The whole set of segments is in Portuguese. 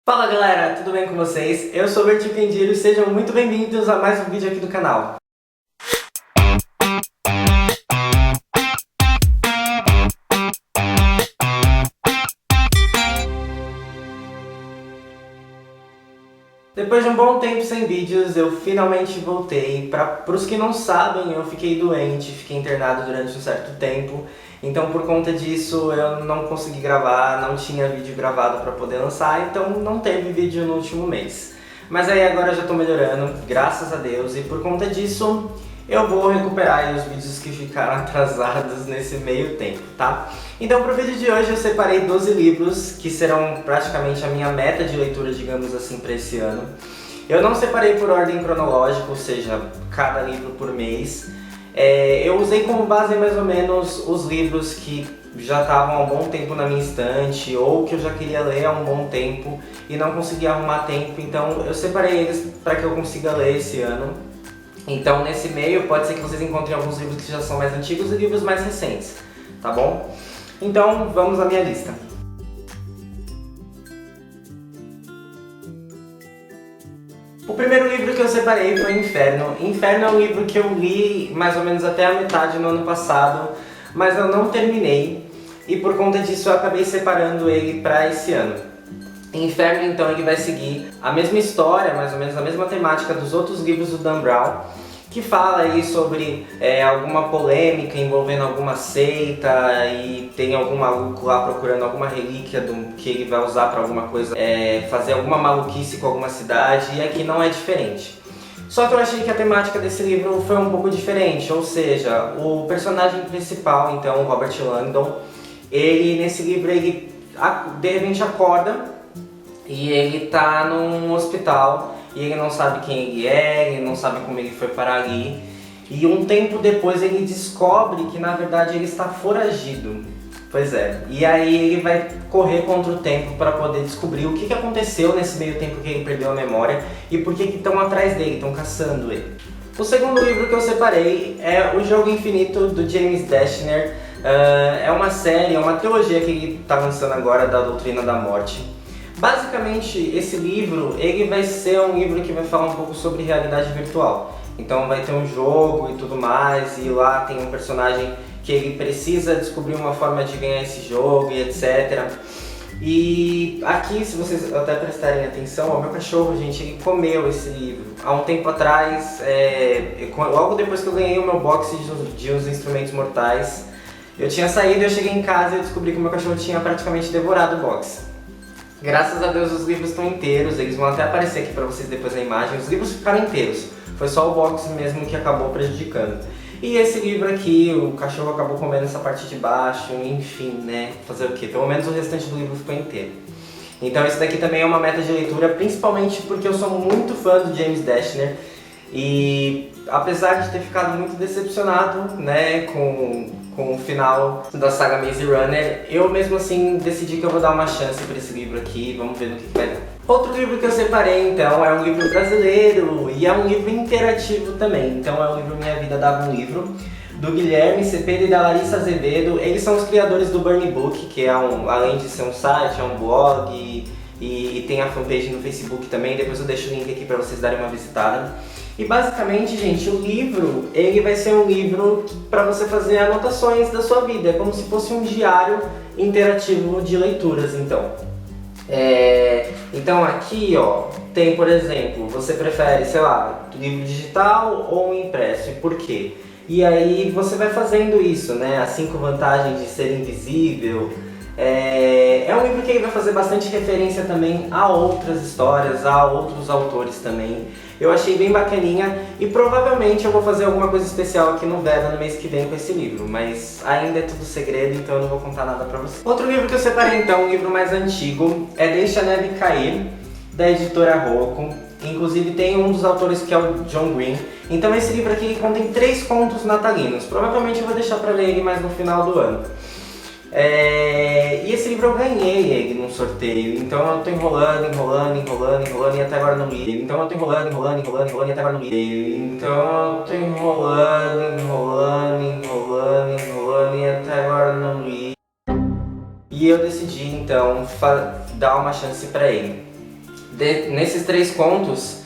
Fala galera, tudo bem com vocês? Eu sou o Bertinho Quendírio e sejam muito bem-vindos a mais um vídeo aqui do canal. Depois de um bom tempo sem vídeos, eu finalmente voltei. Para os que não sabem, eu fiquei doente, fiquei internado durante um certo tempo. Então por conta disso eu não consegui gravar, não tinha vídeo gravado para poder lançar, então não teve vídeo no último mês. Mas aí agora eu já tô melhorando, graças a Deus, e por conta disso eu vou recuperar aí os vídeos que ficaram atrasados nesse meio tempo, tá? Então pro vídeo de hoje eu separei 12 livros que serão praticamente a minha meta de leitura, digamos assim, para esse ano. Eu não separei por ordem cronológica, ou seja, cada livro por mês. Eu usei como base mais ou menos os livros que já estavam há um bom tempo na minha estante ou que eu já queria ler há um bom tempo e não conseguia arrumar tempo, então eu separei eles para que eu consiga ler esse ano. Então nesse meio pode ser que vocês encontrem alguns livros que já são mais antigos e livros mais recentes, tá bom? Então vamos à minha lista. O primeiro livro que eu separei foi Inferno. Inferno é um livro que eu li mais ou menos até a metade no ano passado, mas eu não terminei e por conta disso eu acabei separando ele para esse ano. Inferno então ele vai seguir a mesma história, mais ou menos a mesma temática dos outros livros do Dan Brown, que fala aí sobre alguma polêmica envolvendo alguma seita e tem algum maluco lá procurando alguma relíquia que ele vai usar para alguma coisa, fazer alguma maluquice com alguma cidade, e aqui não é diferente. Só que eu achei que a temática desse livro foi um pouco diferente, ou seja, o personagem principal, então, o Robert Langdon, ele nesse livro ele de repente acorda e ele tá num hospital e ele não sabe quem ele não sabe como ele foi parar ali. E um tempo depois ele descobre que na verdade ele está foragido. Pois é. E aí ele vai correr contra o tempo para poder descobrir o que aconteceu nesse meio tempo que ele perdeu a memória e por que estão atrás dele, estão caçando ele. O segundo livro que eu separei é O Jogo Infinito, do James Dashner. É uma série, é uma trilogia que ele está lançando agora da Doutrina da Morte. Basicamente, esse livro ele vai ser um livro que vai falar um pouco sobre realidade virtual. Então vai ter um jogo e tudo mais, e lá tem um personagem que ele precisa descobrir uma forma de ganhar esse jogo e etc. E aqui, se vocês até prestarem atenção, o meu cachorro, gente, ele comeu esse livro. Há um tempo atrás, logo depois que eu ganhei o meu box de Os Instrumentos Mortais, eu tinha saído, eu cheguei em casa e descobri que o meu cachorro tinha praticamente devorado o box. Graças a Deus os livros estão inteiros, eles vão até aparecer aqui pra vocês depois na imagem. Os livros ficaram inteiros, foi só o box mesmo que acabou prejudicando. E esse livro aqui, o cachorro acabou comendo essa parte de baixo, enfim, né, fazer o quê? Pelo menos o restante do livro ficou inteiro. Então esse daqui também é uma meta de leitura, principalmente porque eu sou muito fã do James Dashner. E apesar de ter ficado muito decepcionado, né, com o final da saga Maze Runner, eu mesmo assim decidi que eu vou dar uma chance para esse livro aqui, vamos ver no que vai dar. Outro livro que eu separei então é um livro brasileiro e é um livro interativo também, então é o livro Minha Vida Dava um Livro, do Guilherme Cepeda e da Larissa Azevedo. Eles são os criadores do Burn Book, que é além de ser um site, é um blog e tem a fanpage no Facebook também, depois eu deixo o link aqui para vocês darem uma visitada. E basicamente, gente, o livro, ele vai ser um livro para você fazer anotações da sua vida, é como se fosse um diário interativo de leituras, então. Então aqui, ó, tem, por exemplo, você prefere, sei lá, livro digital ou impresso, e por quê? E aí você vai fazendo isso, né, as 5 vantagens de ser invisível. É um livro que ele vai fazer bastante referência também a outras histórias, a outros autores também. Eu achei bem bacaninha e provavelmente eu vou fazer alguma coisa especial aqui no Veda no mês que vem com esse livro, mas ainda é tudo segredo, então eu não vou contar nada pra vocês. Outro livro que eu separei então, um livro mais antigo, é Deixe a Neve Cair, da editora Rocco. Inclusive tem um dos autores que é o John Green. Então esse livro aqui contém 3 contos natalinos, provavelmente eu vou deixar pra ler ele mais no final do ano. E esse livro eu ganhei ele num sorteio, então eu tô enrolando e até agora não li. Então eu tô enrolando e até agora não li. Então eu tô enrolando e até agora não li. E eu decidi então dar uma chance pra ele. Nesses 3 contos,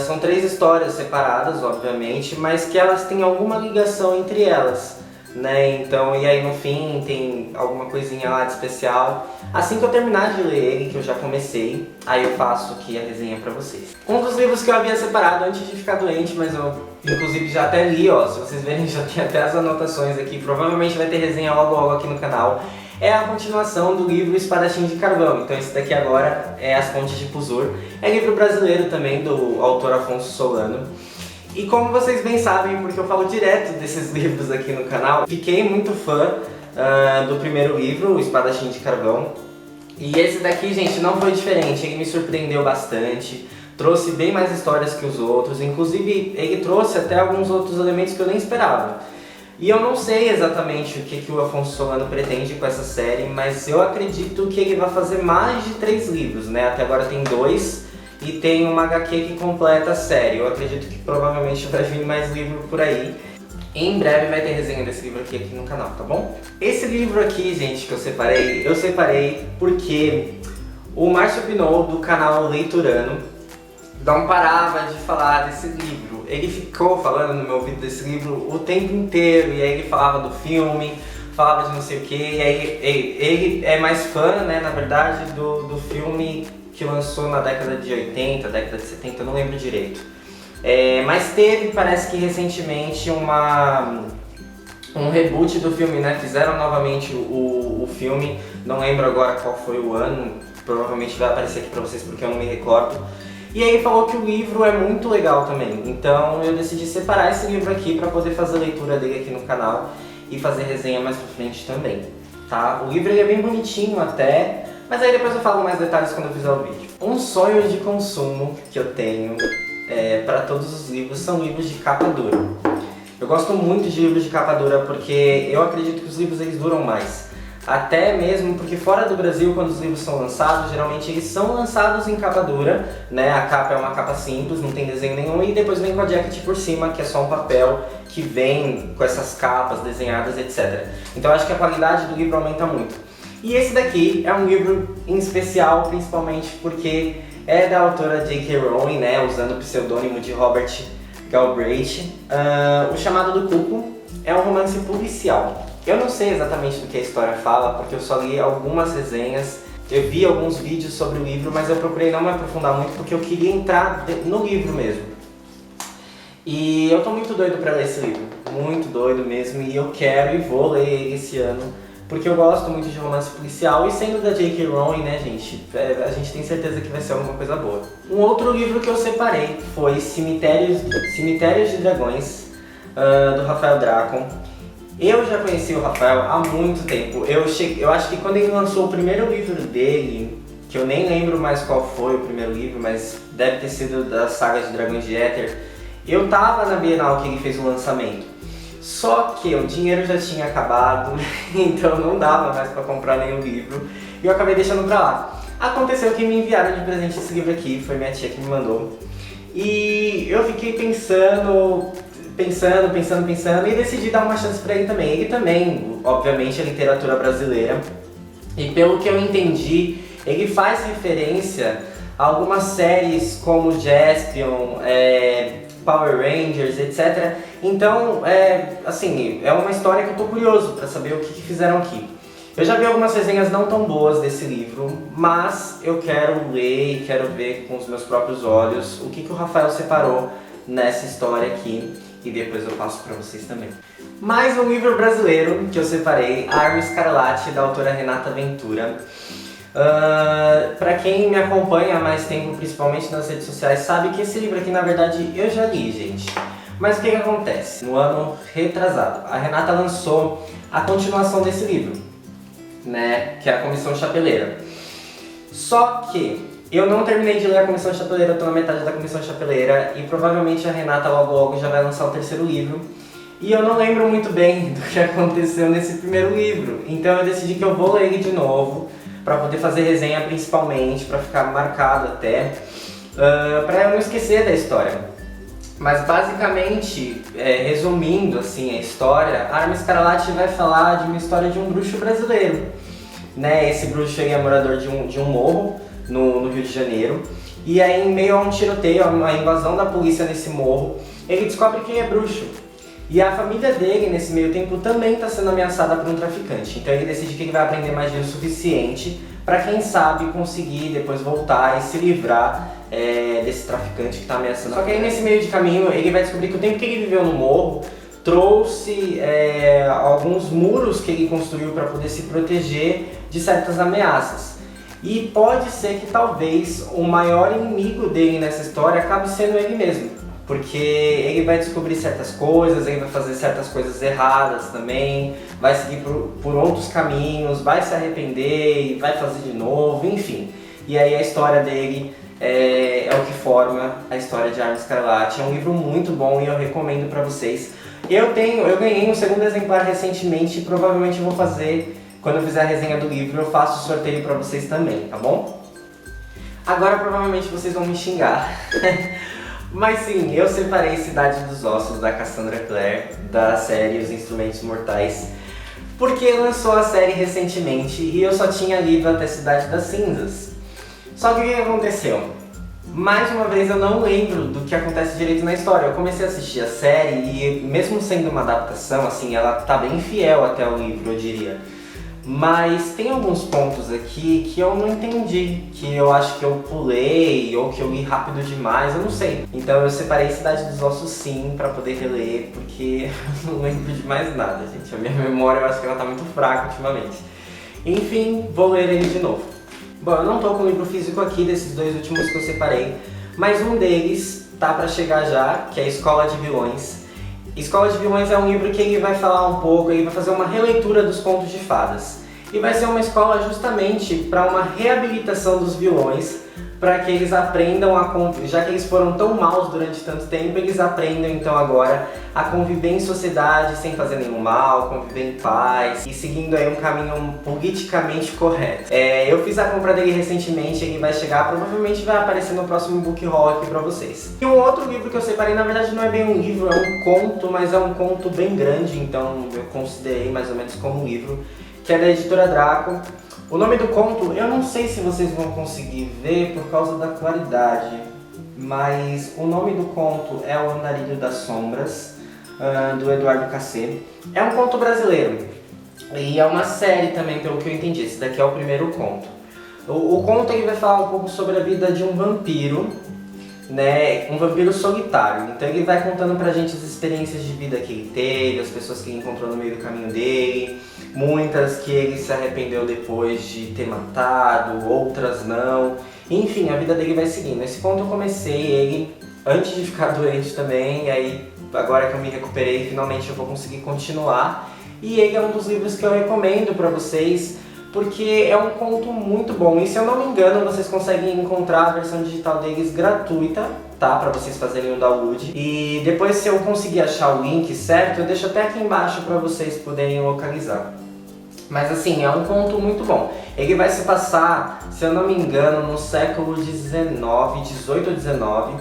são 3 histórias separadas, obviamente, mas que elas têm alguma ligação entre elas, né? Então, e aí no fim tem alguma coisinha lá de especial. Assim que eu terminar de ler ele, que eu já comecei, aí eu faço aqui a resenha pra vocês. Um dos livros que eu havia separado antes de ficar doente, mas eu inclusive já até li, ó, se vocês verem já tem até as anotações aqui, provavelmente vai ter resenha logo aqui no canal. É a continuação do livro Espadachim de Carvão. Então esse daqui agora é As Pontes de Puzur. É livro brasileiro também, do autor Afonso Solano. E como vocês bem sabem, porque eu falo direto desses livros aqui no canal, fiquei muito fã do primeiro livro, O Espadachim de Carvão. E esse daqui, gente, não foi diferente, ele me surpreendeu bastante. Trouxe bem mais histórias que os outros, inclusive ele trouxe até alguns outros elementos que eu nem esperava. E eu não sei exatamente o que o Afonso Solano pretende com essa série, mas eu acredito que ele vai fazer mais de 3 livros, né? Até agora tem 2 e tem uma HQ que completa a série. Eu acredito que provavelmente vai vir mais livro por aí. E em breve vai ter resenha desse livro aqui no canal, tá bom? Esse livro aqui, gente, que eu separei porque o Márcio Pinot, do canal Leiturano, não parava de falar desse livro. Ele ficou falando no meu ouvido desse livro o tempo inteiro, e aí ele falava do filme, falava de não sei o que, e aí ele é mais fã, né, na verdade, do filme que lançou na década de 80, década de 70, eu não lembro direito. Mas teve, parece que recentemente, um reboot do filme, né, fizeram novamente o filme, não lembro agora qual foi o ano, provavelmente vai aparecer aqui pra vocês porque eu não me recordo. E aí ele falou que o livro é muito legal também, então eu decidi separar esse livro aqui para poder fazer a leitura dele aqui no canal e fazer resenha mais pra frente também, tá? O livro ele é bem bonitinho até, mas aí depois eu falo mais detalhes quando eu fizer o vídeo. Um sonho de consumo que eu tenho para todos os livros são livros de capa dura. Eu gosto muito de livros de capa dura porque eu acredito que os livros eles duram mais. Até mesmo porque fora do Brasil, quando os livros são lançados, geralmente eles são lançados em capa dura, né? A capa é uma capa simples, não tem desenho nenhum, e depois vem com a jacket por cima, que é só um papel que vem com essas capas desenhadas, etc. Então eu acho que a qualidade do livro aumenta muito. E esse daqui é um livro em especial, principalmente porque é da autora J.K. Rowling, né? Usando o pseudônimo de Robert Galbraith. O Chamado do Cuco é um romance policial. Eu não sei exatamente do que a história fala, porque eu só li algumas resenhas, eu vi alguns vídeos sobre o livro, mas eu procurei não me aprofundar muito porque eu queria entrar no livro mesmo. E eu tô muito doido pra ler esse livro, muito doido mesmo, e eu quero e vou ler ele esse ano, porque eu gosto muito de romance policial, e sendo da J.K. Rowling, né, gente, a gente tem certeza que vai ser alguma coisa boa. Um outro livro que eu separei foi Cemitérios de Dragões, do Rafael Dracon. Eu já conheci o Rafael há muito tempo. Eu acho que quando ele lançou o primeiro livro dele, que eu nem lembro mais qual foi o primeiro livro, mas deve ter sido da saga de Dragões de Éter, eu tava na Bienal que ele fez o lançamento. Só que o dinheiro já tinha acabado, então não dava mais pra comprar nenhum livro, e eu acabei deixando pra lá. Aconteceu que me enviaram de presente esse livro aqui, foi minha tia que me mandou. E eu fiquei pensando e decidi dar uma chance pra ele também. Ele também, obviamente, é literatura brasileira. E pelo que eu entendi, ele faz referência a algumas séries como Jaspion, Power Rangers, etc. Então, assim, é uma história que eu tô curioso pra saber o que fizeram aqui. Eu já vi algumas resenhas não tão boas desse livro, mas eu quero ler e quero ver com os meus próprios olhos o que o Rafael separou nessa história aqui. E depois eu passo pra vocês também. Mais um livro brasileiro que eu separei, A Arma Escarlate, da autora Renata Ventura. Pra quem me acompanha há mais tempo, principalmente nas redes sociais, sabe que esse livro aqui, na verdade, eu já li, gente. Mas o que acontece? No ano retrasado, a Renata lançou a continuação desse livro, né? Que é a Comissão Chapeleira. Só que eu não terminei de ler a Comissão Chapeleira, eu tô na metade da Comissão Chapeleira e provavelmente a Renata logo já vai lançar o 3º livro. E eu não lembro muito bem do que aconteceu nesse primeiro livro, então eu decidi que eu vou ler ele de novo para poder fazer resenha principalmente, para ficar marcado até, para eu não esquecer da história. Mas basicamente, resumindo assim a história, a Arma Escarlate vai falar de uma história de um bruxo brasileiro. Né? Esse bruxo é morador de um morro no Rio de Janeiro. E aí, em meio a um tiroteio, a uma invasão da polícia nesse morro, ele descobre que ele é bruxo. E a família dele, nesse meio tempo, também está sendo ameaçada por um traficante. Então ele decide que ele vai aprender magia o suficiente para, quem sabe, conseguir depois voltar e se livrar desse traficante que está ameaçando. Só que aí, nesse meio de caminho, ele vai descobrir que o tempo que ele viveu no morro trouxe alguns muros que ele construiu para poder se proteger de certas ameaças. E pode ser que talvez o maior inimigo dele nessa história acabe sendo ele mesmo, porque ele vai descobrir certas coisas, ele vai fazer certas coisas erradas também, vai seguir por outros caminhos, vai se arrepender e vai fazer de novo, enfim. E aí a história dele é o que forma a história de Arma Escarlate. É um livro muito bom e eu recomendo para vocês. Eu ganhei um segundo exemplar recentemente e provavelmente vou fazer, quando eu fizer a resenha do livro, eu faço o sorteio para vocês também, tá bom? Agora provavelmente vocês vão me xingar. Mas sim, eu separei Cidade dos Ossos, da Cassandra Clare, da série Os Instrumentos Mortais, porque lançou a série recentemente e eu só tinha lido até Cidade das Cinzas. Só que o que aconteceu? Mais uma vez eu não lembro do que acontece direito na história. Eu comecei a assistir a série e, mesmo sendo uma adaptação, assim, ela tá bem fiel até o livro, eu diria. Mas tem alguns pontos aqui que eu não entendi, que eu acho que eu pulei ou que eu li rápido demais, eu não sei. Então eu separei Cidade dos Ossos sim pra poder reler, porque eu não lembro de mais nada, gente. A minha memória eu acho que ela tá muito fraca ultimamente. Enfim, vou ler ele de novo. Bom, eu não tô com o livro físico aqui desses dois últimos que eu separei, mas um deles tá pra chegar já, que é Escola de Vilões. Escola de Vilões é um livro que ele vai falar um pouco, ele vai fazer uma releitura dos contos de fadas. E vai ser uma escola justamente para uma reabilitação dos vilões, para que eles aprendam já que eles foram tão maus durante tanto tempo, eles aprendam então agora a conviver em sociedade sem fazer nenhum mal, conviver em paz e seguindo aí um caminho politicamente correto. Eu fiz a compra dele recentemente, ele vai chegar, provavelmente vai aparecer no próximo book haul aqui pra vocês. E um outro livro que eu separei, na verdade não é bem um livro, é um conto, mas é um conto bem grande, então eu considerei mais ou menos como um livro, que é da editora Draco. O nome do conto, eu não sei se vocês vão conseguir ver por causa da claridade, mas o nome do conto é O Andarilho das Sombras, do Eduardo Cacê. É um conto brasileiro e é uma série também, pelo que eu entendi. Esse daqui é o primeiro conto. O conto ele vai falar um pouco sobre a vida de um vampiro, né, um vampiro solitário. Então ele vai contando pra gente as experiências de vida que ele teve, as pessoas que ele encontrou no meio do caminho dele, muitas que ele se arrependeu depois de ter matado, outras não. Enfim, a vida dele vai seguindo. Esse conto eu comecei ele antes de ficar doente também, e aí agora que eu me recuperei, finalmente eu vou conseguir continuar. E ele é um dos livros que eu recomendo pra vocês, porque é um conto muito bom. E se eu não me engano, vocês conseguem encontrar a versão digital deles gratuita, tá? Pra vocês fazerem o download. E depois, se eu conseguir achar o link certo, eu deixo até aqui embaixo pra vocês poderem localizar. Mas assim, é um conto muito bom. Ele vai se passar, se eu não me engano, no século XIX, 18 ou 19.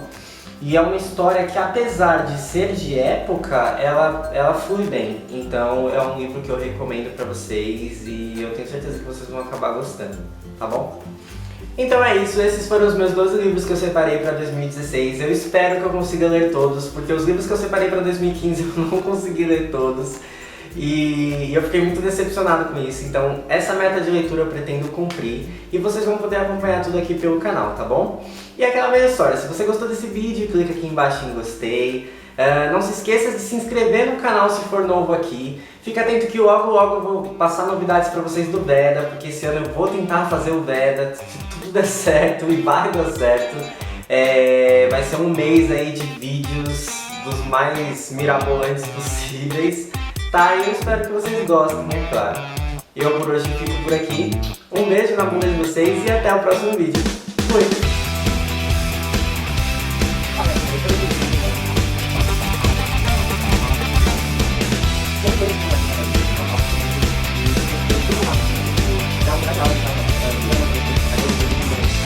E é uma história que, apesar de ser de época, ela flui bem. Então é um livro que eu recomendo pra vocês e eu tenho certeza que vocês vão acabar gostando, tá bom? Então é isso, esses foram os meus 12 livros que eu separei pra 2016. Eu espero que eu consiga ler todos, porque os livros que eu separei pra 2015 eu não consegui ler todos. E eu fiquei muito decepcionado com isso, então essa meta de leitura eu pretendo cumprir e vocês vão poder acompanhar tudo aqui pelo canal, tá bom? E aquela mesma história, se você gostou desse vídeo, clica aqui embaixo em gostei. Não se esqueça de se inscrever no canal se for novo aqui. Fica atento que logo eu vou passar novidades pra vocês do Veda, porque esse ano eu vou tentar fazer o Veda, se tudo der certo e vai dar certo. Vai ser um mês aí de vídeos dos mais mirabolantes possíveis. Tá, e eu espero que vocês gostem, é claro. Eu por hoje fico por aqui. Um beijo na bunda de vocês e até o próximo vídeo. Fui!